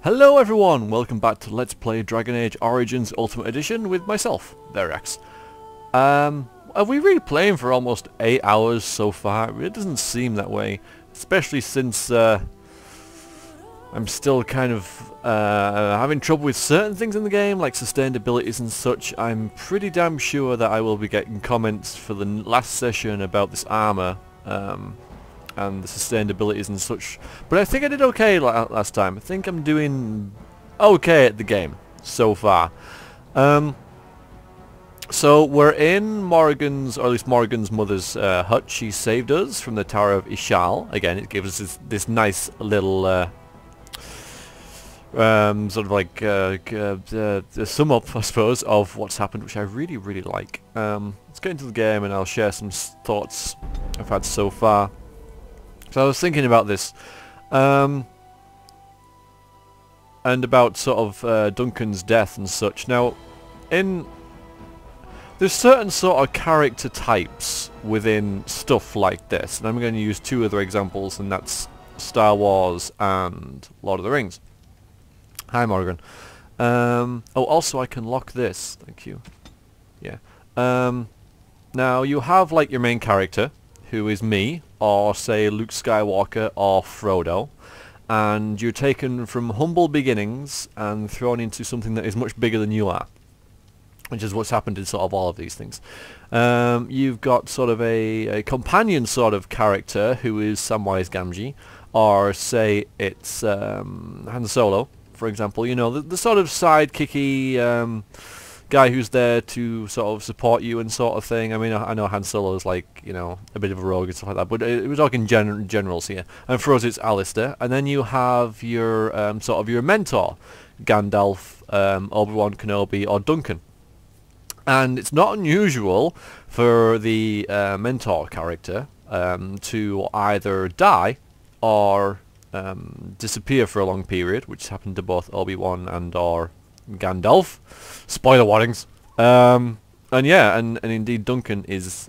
Hello everyone, welcome back to Let's Play Dragon Age Origins Ultimate Edition with myself, Verax. We've been playing for almost 8 hours so far. It doesn't seem that way, especially since I'm still kind of having trouble with certain things in the game, like sustained abilities and such. I'm pretty damn sure that I will be getting comments for the last session about this armor, and the sustained abilities and such. But I think I did okay last time. I think I'm doing okay at the game so far. So we're in Morrigan's, or at least Morrigan's mother's hut. She saved us from the Tower of Ishal. Again, it gives us this nice little sort of like the sum up, I suppose, of what's happened, which I really like. Let's get into the game and I'll share some thoughts I've had so far. So I was thinking about this, and about sort of Duncan's death and such. Now, there's certain sort of character types within stuff like this, and I'm going to use two other examples, and that's Star Wars and Lord of the Rings. Hi, Morrigan. Oh, also I can lock this. Thank you. Yeah. Now you have like your main character, who is me, or say Luke Skywalker or Frodo, and you're taken from humble beginnings and thrown into something that is much bigger than you are, which is what's happened in sort of all of these things. You've got sort of a companion sort of character who is Samwise Gamgee, or say it's Han Solo, for example. You know, the sort of sidekicky guy who's there to sort of support you and sort of thing. I mean, I know Han Solo is like, you know, a bit of a rogue and stuff like that, but we're talking generals here. And for us it's Alistair. And then you have your sort of your mentor, Gandalf, Obi-Wan Kenobi, or Duncan. And it's not unusual for the mentor character to either die or disappear for a long period, which happened to both Obi-Wan and or Gandalf. Spoiler warnings. And yeah, and indeed Duncan is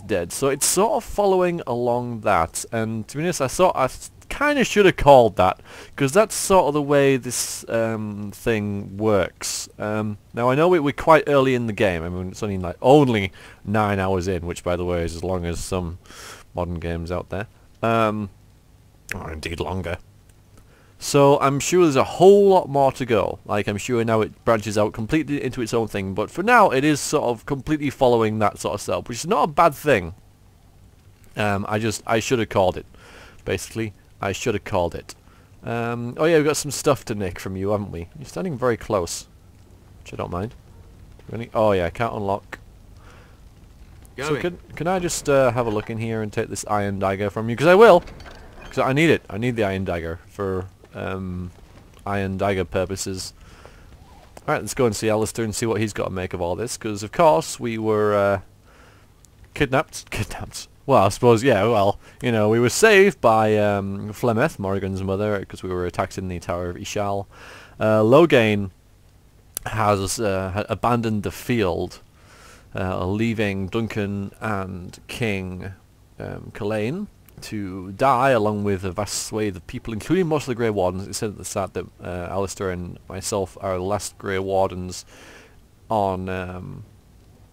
dead. So it's sort of following along that. And to be honest, I kind of should have called that, because that's sort of the way this thing works. Now I know we're quite early in the game. I mean, it's only 9 hours in, which by the way is as long as some modern games out there, or indeed longer. So I'm sure there's a whole lot more to go. Like, I'm sure now it branches out completely into its own thing, but for now it is sort of completely following that sort of stuff, which is not a bad thing. I should have called it. Basically, I should have called it. Oh yeah, we've got some stuff to nick from you, haven't we? You're standing very close, which I don't mind. Really? Oh yeah, can't unlock. So can I just have a look in here and take this iron dagger from you? Because I will. Because I need it. I need the iron dagger for iron dagger purposes. Alright, let's go and see Alistair and see what he's got to make of all this, because of course we were kidnapped. Well, I suppose, yeah, well, you know, we were saved by Flemeth, Morrigan's mother, because we were attacked in the Tower of Ishal. Loghain has abandoned the field, leaving Duncan and King Kalain to die, along with a vast swathe of people, including most of the Grey Wardens. It said at the start that Alistair and myself are the last Grey Wardens on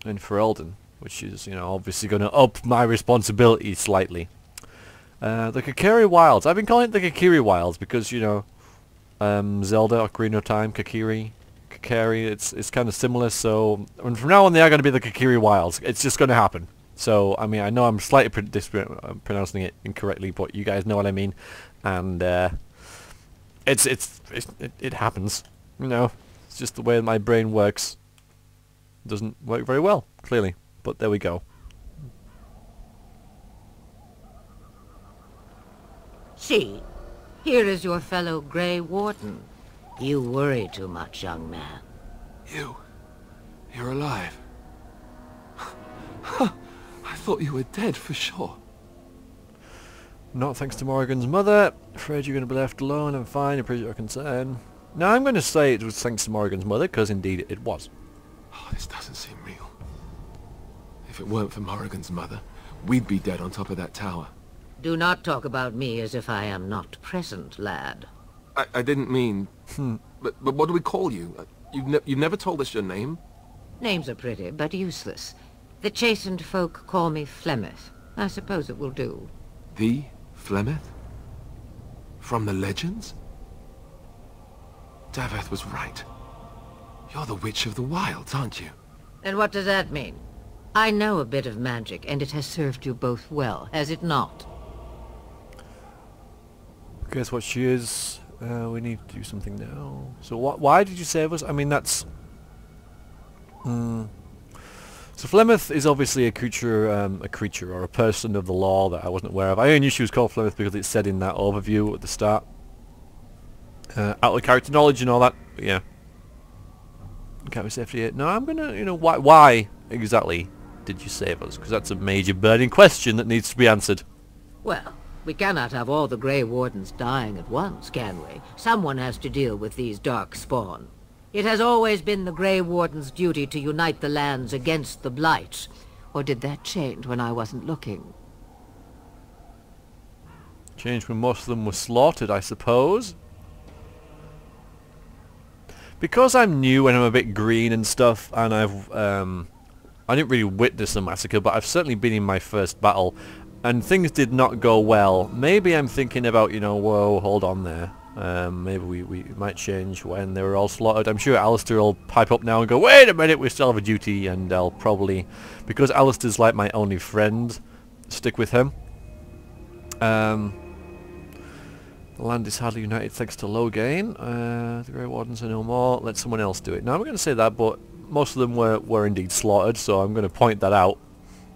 in Ferelden, which is, you know, obviously going to up my responsibility slightly. The Kakiri Wilds. I've been calling it the Kakiri Wilds because, you know, Zelda, Ocarina of Time, Kakiri, it's kind of similar. So from now on they are going to be the Kakiri Wilds. It's just going to happen. So, I mean, I know I'm slightly pronouncing it incorrectly, but you guys know what I mean. And it happens. You know, it's just the way my brain works. It doesn't work very well, clearly. But there we go. See, here is your fellow Grey Warden. You worry too much, young man. You're alive. I thought you were dead for sure. Not thanks to Morrigan's mother. Afraid you're going to be left alone. I'm fine. Appreciate your concern. Now I'm going to say it was thanks to Morrigan's mother, because indeed it was. Oh, this doesn't seem real. If it weren't for Morrigan's mother, we'd be dead on top of that tower. Do not talk about me as if I am not present, lad. I didn't mean... But what do we call you? You've never told us your name? Names are pretty, but useless. The chastened folk call me Flemeth. I suppose it will do. The Flemeth? From the legends? Daveth was right. You're the Witch of the Wilds, aren't you? And what does that mean? I know a bit of magic, and it has served you both well, has it not? Guess what she is. We need to do something now. So why did you save us? I mean, that's... So Flemeth is obviously a creature or a person of the law that I wasn't aware of. I only knew she was called Flemeth because it said in that overview at the start. Out of character knowledge and all that, but yeah. Can't be safety yet. No, I'm gonna, why exactly did you save us? Because that's a major burning question that needs to be answered. Well, we cannot have all the Grey Wardens dying at once, can we? Someone has to deal with these darkspawn. It has always been the Grey Warden's duty to unite the lands against the Blight. Or did that change when I wasn't looking? Changed when most of them were slaughtered, I suppose. Because I'm new and I'm a bit green and stuff, and I didn't really witness the massacre, but I've certainly been in my first battle, and things did not go well. Maybe I'm thinking about, whoa, hold on there. Maybe we might change when they were all slaughtered. I'm sure Alistair will pipe up now and go, wait a minute, we still have a duty, and I'll probably, because Alistair's like my only friend, stick with him. The land is hardly united thanks to Loghain. The Grey Wardens are no more. Let someone else do it. Now I'm going to say that, but most of them were indeed slaughtered, so I'm going to point that out.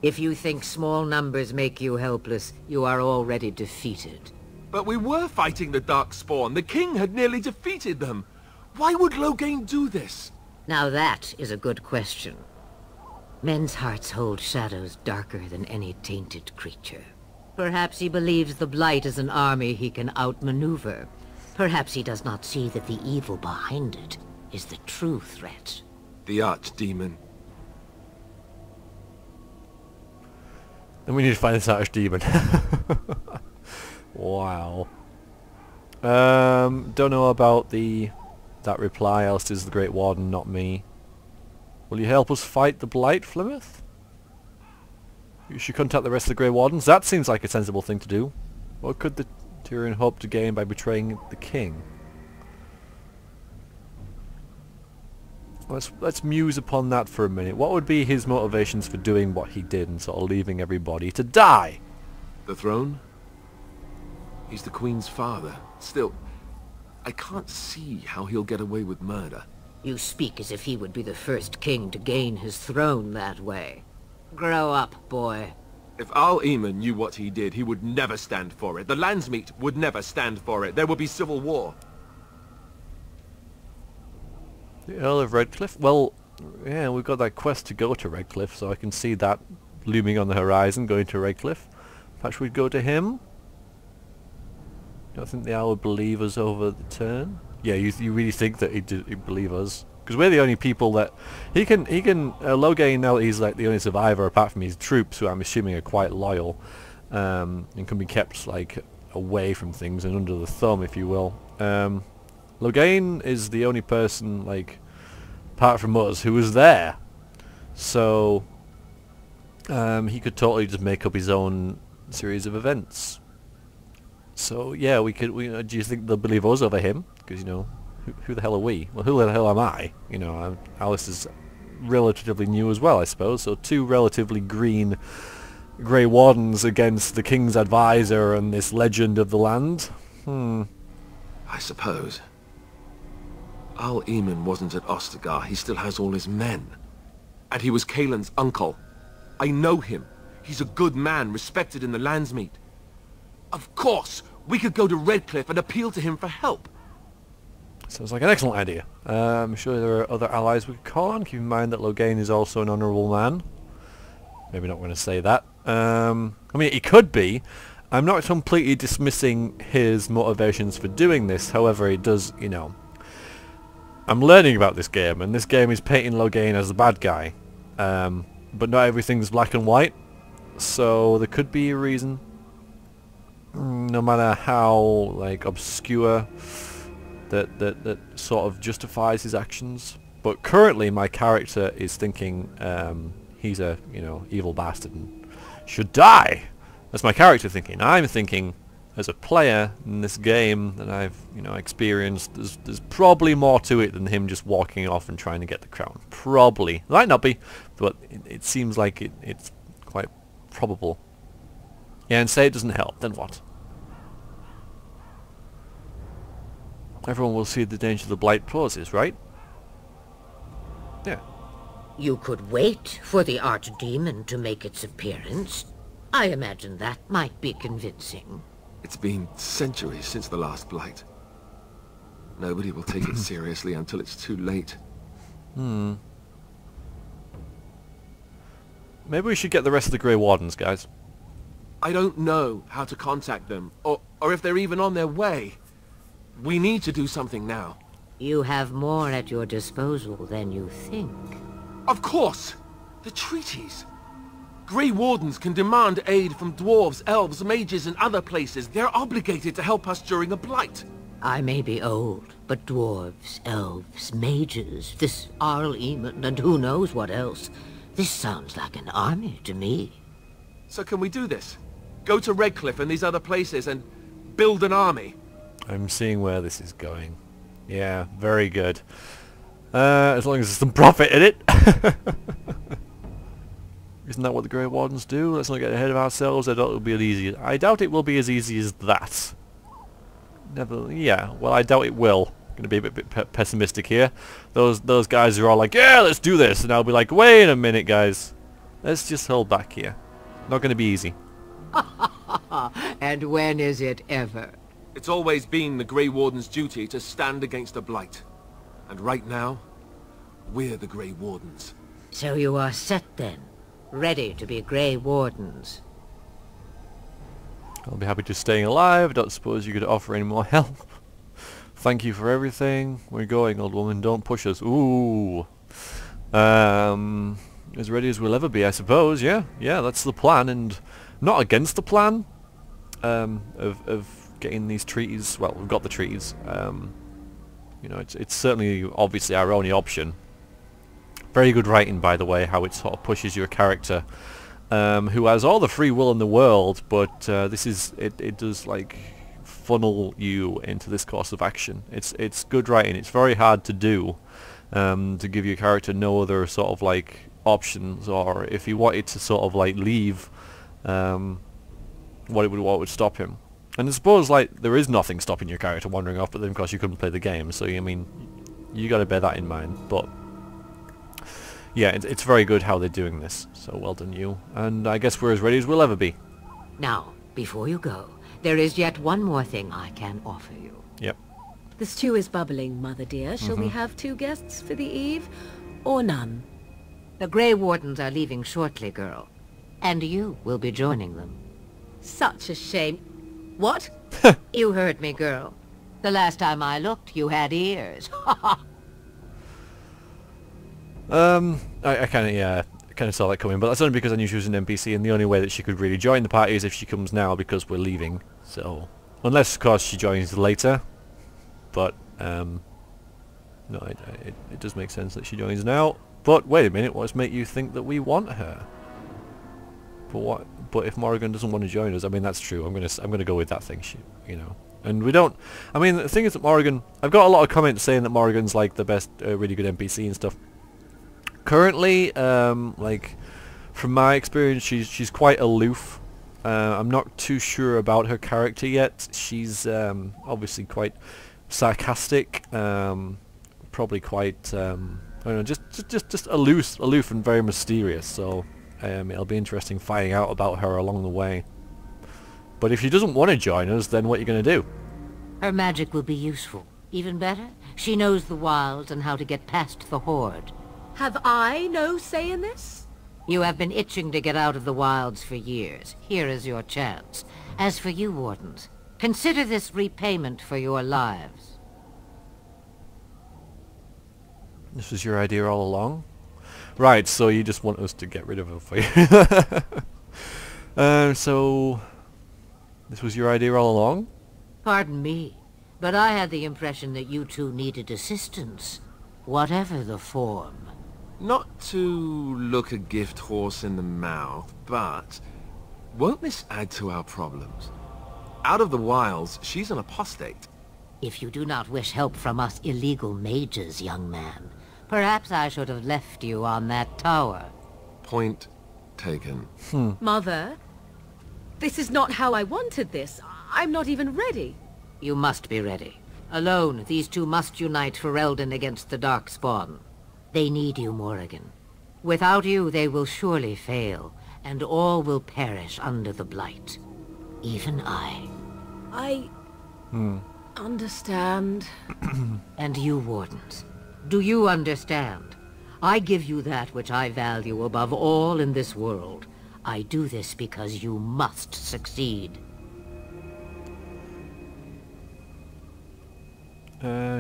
If you think small numbers make you helpless, you are already defeated. But we were fighting the darkspawn. The king had nearly defeated them. Why would Loghain do this? Now that is a good question. Men's hearts hold shadows darker than any tainted creature. Perhaps he believes the Blight is an army he can outmaneuver. Perhaps he does not see that the evil behind it is the true threat. The archdemon. Then we need to find this archdemon. Wow. Don't know about that reply. Alistair's the Great Warden, not me. Will you help us fight the Blight, Flemeth? You should contact the rest of the Grey Wardens. That seems like a sensible thing to do. What could the Tyrion hope to gain by betraying the king? Let's muse upon that for a minute. What would be his motivations for doing what he did and sort of leaving everybody to die? The throne? He's the Queen's father. Still, I can't see how he'll get away with murder. You speak as if he would be the first king to gain his throne that way. Grow up, boy. If Al-Eamon knew what he did, he would never stand for it. The Landsmeet would never stand for it. There would be civil war. The Earl of Redcliffe? Well, yeah, we've got that quest to go to Redcliffe, so I can see that looming on the horizon, going to Redcliffe. Perhaps we'd go to him? Don't think the Owl would believe us over the turn? Yeah, you really think that he'd believe us? Because we're the only people that... Loghain, now that he's like the only survivor apart from his troops, who I'm assuming are quite loyal, and can be kept like away from things and under the thumb, if you will. Loghain is the only person, like, apart from us, who was there. So, he could totally just make up his own series of events. So, yeah, do you think they'll believe us over him? Because, who the hell are we? Well, who the hell am I? Alice is relatively new as well, I suppose. So, two relatively green Grey Wardens against the King's advisor and this legend of the land. I suppose. Al-Eamon wasn't at Ostagar. He still has all his men. And he was Kaelin's uncle. I know him. He's a good man, respected in the Landsmeet. Of course, we could go to Redcliffe and appeal to him for help. Sounds like an excellent idea. I'm sure there are other allies we could call on. Keep in mind that Loghain is also an honourable man. Maybe not going to say that. I mean, he could be. I'm not completely dismissing his motivations for doing this. However, it does, I'm learning about this game, and this game is painting Loghain as the bad guy. But not everything's black and white. So there could be a reason. No matter how, like, obscure that sort of justifies his actions. But currently my character is thinking he's a, you know, evil bastard and should die. That's my character thinking. I'm thinking, as a player in this game that I've, you know, experienced, there's probably more to it than him just walking off and trying to get the crown. Probably. Might not be, but it seems like it's quite probable. Yeah, and say it doesn't help, then what? Everyone will see the danger the blight poses, right? Yeah. You could wait for the archdemon to make its appearance. I imagine that might be convincing. It's been centuries since the last blight. Nobody will take it seriously until it's too late. Maybe we should get the rest of the Grey Wardens, guys. I don't know how to contact them, or if they're even on their way. We need to do something now. You have more at your disposal than you think. Of course! The treaties! Grey Wardens can demand aid from dwarves, elves, mages, and other places. They're obligated to help us during a blight. I may be old, but dwarves, elves, mages, this Arl Eamon, and who knows what else. This sounds like an army to me. So can we do this? Go to Redcliffe and these other places and build an army? I'm seeing where this is going. Yeah, very good. As long as there's some profit in it. Isn't that what the Grey Wardens do? Let's not get ahead of ourselves. I doubt it'll be as easy. I doubt it will be as easy as that. Never. Yeah. Well, I doubt it will. Going to be a bit pessimistic here. Those guys are all like, yeah, let's do this, and I'll be like, wait a minute, guys. Let's just hold back here. Not going to be easy. And when is it ever? It's always been the Grey Warden's duty to stand against a blight. And right now, we're the Grey Wardens. So you are set then, ready to be Grey Wardens. I'll be happy to staying alive. I don't suppose you could offer any more help. Thank you for everything. We're going, old woman. Don't push us. Ooh. As ready as we'll ever be, I suppose. Yeah, that's the plan, and not against the plan of getting these treaties. Well, we've got the treaties. You know, it's certainly obviously our only option. Very good writing, by the way, how it sort of pushes your character, who has all the free will in the world, but it does like funnel you into this course of action. It's good writing. It's very hard to do, to give your character no other sort of like options, or if he wanted to sort of like leave, what would stop him. And I suppose like there is nothing stopping your character wandering off, but then of course you couldn't play the game, so I mean you got to bear that in mind. But yeah, it's very good how they're doing this, so well done you, and I guess we're as ready as we'll ever be. Now, before you go, there is yet one more thing I can offer you. Yep. The stew is bubbling, mother dear. Shall we have 2 guests for the eve, or none? The Grey Wardens are leaving shortly, girl, and you will be joining them. Such a shame. What? You heard me, girl. The last time I looked, you had ears. I kind of saw that coming, but that's only because I knew she was an NPC, and the only way that she could really join the party is if she comes now, because we're leaving. So, unless of course she joins later, but no, it does make sense that she joins now. But wait a minute, what's make you think that we want her? But what? But if Morrigan doesn't want to join us, I mean that's true. I'm gonna go with that thing. You know, and we don't. I mean the thing is that Morrigan. I've got a lot of comments saying that Morrigan's like the best, really good NPC and stuff. Currently, like from my experience, she's quite aloof. I'm not too sure about her character yet. She's obviously quite sarcastic. Probably quite I don't know, just aloof and very mysterious. So. It'll be interesting finding out about her along the way. But if she doesn't want to join us, then what are you going to do? Her magic will be useful. Even better, she knows the wilds and how to get past the Horde. Have I no say in this? You have been itching to get out of the wilds for years. Here is your chance. As for you, Wardens, consider this repayment for your lives. This was your idea all along? Right, so you just want us to get rid of her for you. So, this was your idea all along? Pardon me, But I had the impression that you two needed assistance, whatever the form. Not to look a gift horse in the mouth, but won't this add to our problems? Out of the wilds, she's an apostate. If you do not wish help from us illegal mages, young man, perhaps I should have left you on that tower. Point taken. Mother, this is not how I wanted this. I'm not even ready. You must be ready. Alone, these two must unite for Eldon against the darkspawn. They need you, Morrigan. Without you, they will surely fail, and all will perish under the blight. Even I. I... understand. And you, Wardens. Do you understand? I give you that which I value above all in this world. I do this because you must succeed.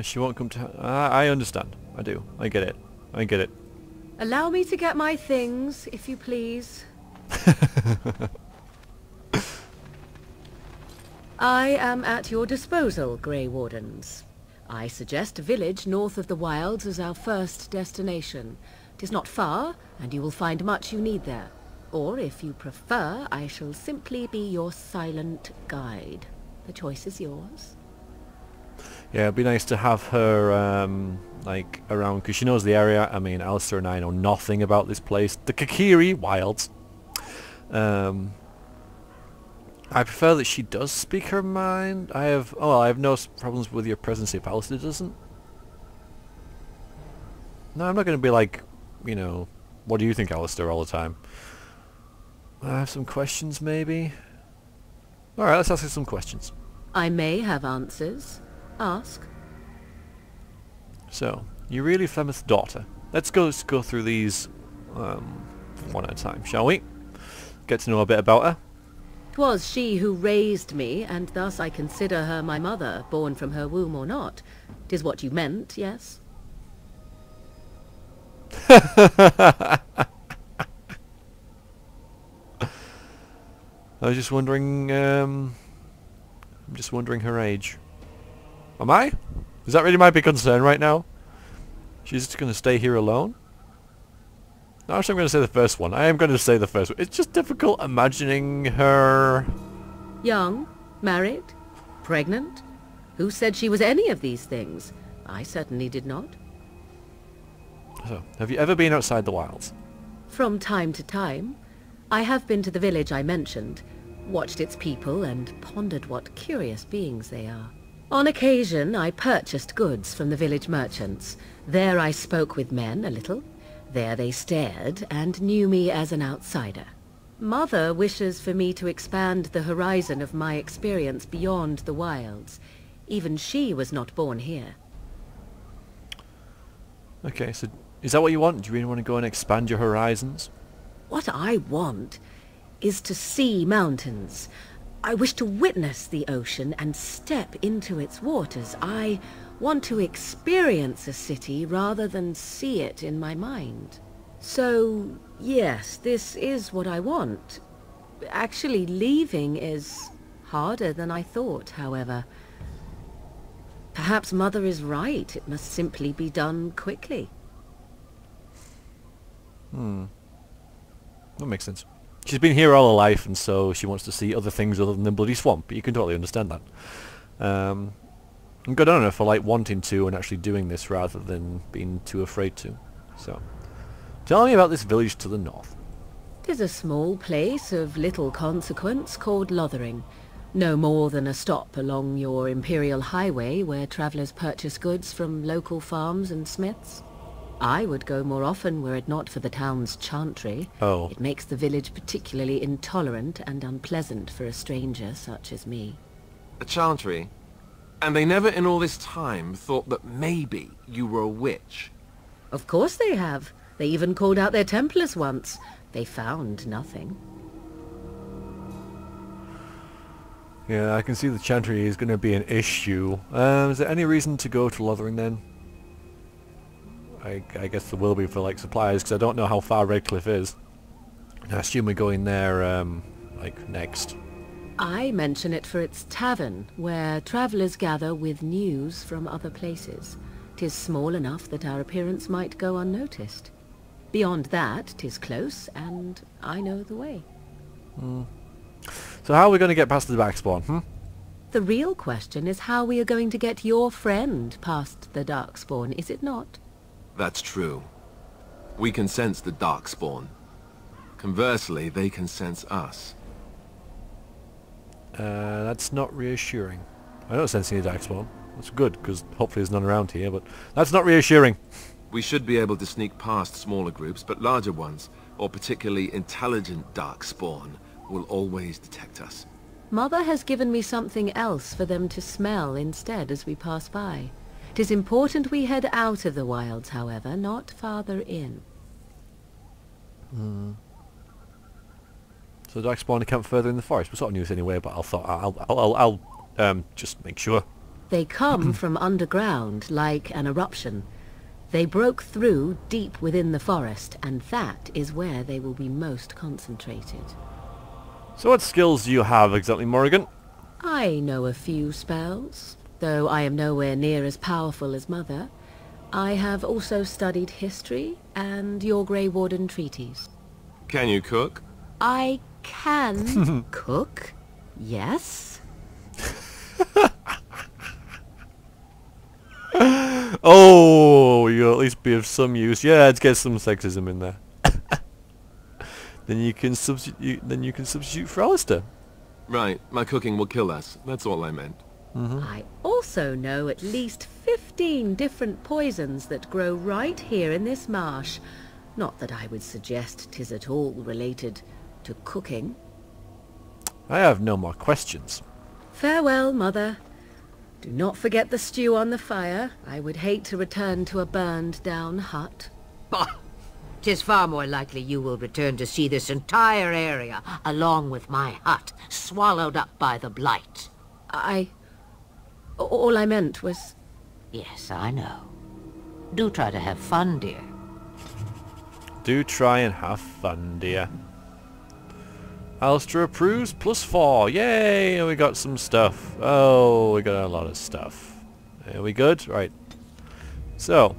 She won't come to... I understand. I do. I get it. I get it. Allow me to get my things, if you please. I am at your disposal, Grey Wardens. I suggest a village north of the wilds as our first destination. 'Tis not far, and you will find much you need there. Or, if you prefer, I shall simply be your silent guide. The choice is yours. Yeah, it'd be nice to have her, like, around, because she knows the area. I mean, Alistair and I know nothing about this place. The Kakiri Wilds. I prefer that she does speak her mind. I have no problems with your presence if Alistair doesn't. No, I'm not going to be like, you know, what do you think, Alistair, all the time. I have some questions, maybe. Alright, let's ask her some questions. I may have answers. Ask. So, you're really Flemeth's daughter. Let's go through these one at a time, shall we? Get to know a bit about her. 'Twas she who raised me, and thus I consider her my mother, born from her womb or not. 'Tis what you meant, yes? I was just wondering, I'm just wondering her age. Am I? Is that really my big concern right now? She's just going to stay here alone? No, actually I'm going to say the first one. I am going to say the first one. It's just difficult imagining her... Young? Married? Pregnant? Who said she was any of these things? I certainly did not. So, have you ever been outside the wilds? From time to time. I have been to the village I mentioned, watched its people, and pondered what curious beings they are. On occasion, I purchased goods from the village merchants. There I spoke with men a little. There they stared and knew me as an outsider. Mother wishes for me to expand the horizon of my experience beyond the wilds. Even she was not born here. Okay, so is that what you want? Do you really want to go and expand your horizons? What I want is to see mountains. I wish to witness the ocean and step into its waters. I want to experience a city rather than see it in my mind. So, yes, this is what I want. Actually, leaving is harder than I thought, however. Perhaps Mother is right. It must simply be done quickly. That makes sense. She's been here all her life, and so she wants to see other things other than the bloody swamp, but you can totally understand that. And good on her for like wanting to and actually doing this rather than being too afraid to. So, tell me about this village to the north. 'Tis a small place of little consequence called Lothering. No more than a stop along your imperial highway where travellers purchase goods from local farms and smiths. I would go more often were it not for the town's chantry. Oh. It makes the village particularly intolerant and unpleasant for a stranger such as me. A chantry? And they never in all this time thought that maybe you were a witch? Of course they have. They even called out their Templars once. They found nothing. Yeah, I can see the chantry is going to be an issue. Is there any reason to go to Lothering then? I guess there will be for like supplies, because I don't know how far Redcliffe is. I assume we're going there like next. I mention it for its tavern, where travellers gather with news from other places. 'Tis small enough that our appearance might go unnoticed. Beyond that, 'tis close, and I know the way. So how are we going to get past the darkspawn, hmm? The real question is how we are going to get your friend past the darkspawn, is it not? That's true. We can sense the darkspawn. Conversely, they can sense us. That's not reassuring. I don't sense any darkspawn. That's good, because hopefully there's none around here, but that's not reassuring. We should be able to sneak past smaller groups, but larger ones, or particularly intelligent darkspawn, will always detect us. Mother has given me something else for them to smell instead as we pass by. 'Tis important we head out of the wilds, however, not farther in. So the darkspawn camp further in the forest. We sort of knew this anyway, but I'll just make sure. They come from underground, like an eruption. They broke through deep within the forest, and that is where they will be most concentrated. So what skills do you have exactly, Morrigan? I know a few spells, though I am nowhere near as powerful as Mother. I have also studied history and your Grey Warden treaties. Can you cook? I can cook, yes. Oh, you'll at least be of some use. Yeah, let's get some sexism in there. Then you can substitute for Alistair. Right, my cooking will kill us. That's all I meant. I also know at least 15 different poisons that grow right here in this marsh. Not that I would suggest 'tis at all related to cooking. I have no more questions. Farewell, Mother. Do not forget the stew on the fire. I would hate to return to a burned-down hut. Bah! 'Tis far more likely you will return to see this entire area, along with my hut, swallowed up by the blight. All I meant was... Yes, I know. Do try to have fun, dear. Do try and have fun, dear. Alistair approves, +4. Yay! We got some stuff. Oh, we got a lot of stuff. Are we good? Right. So,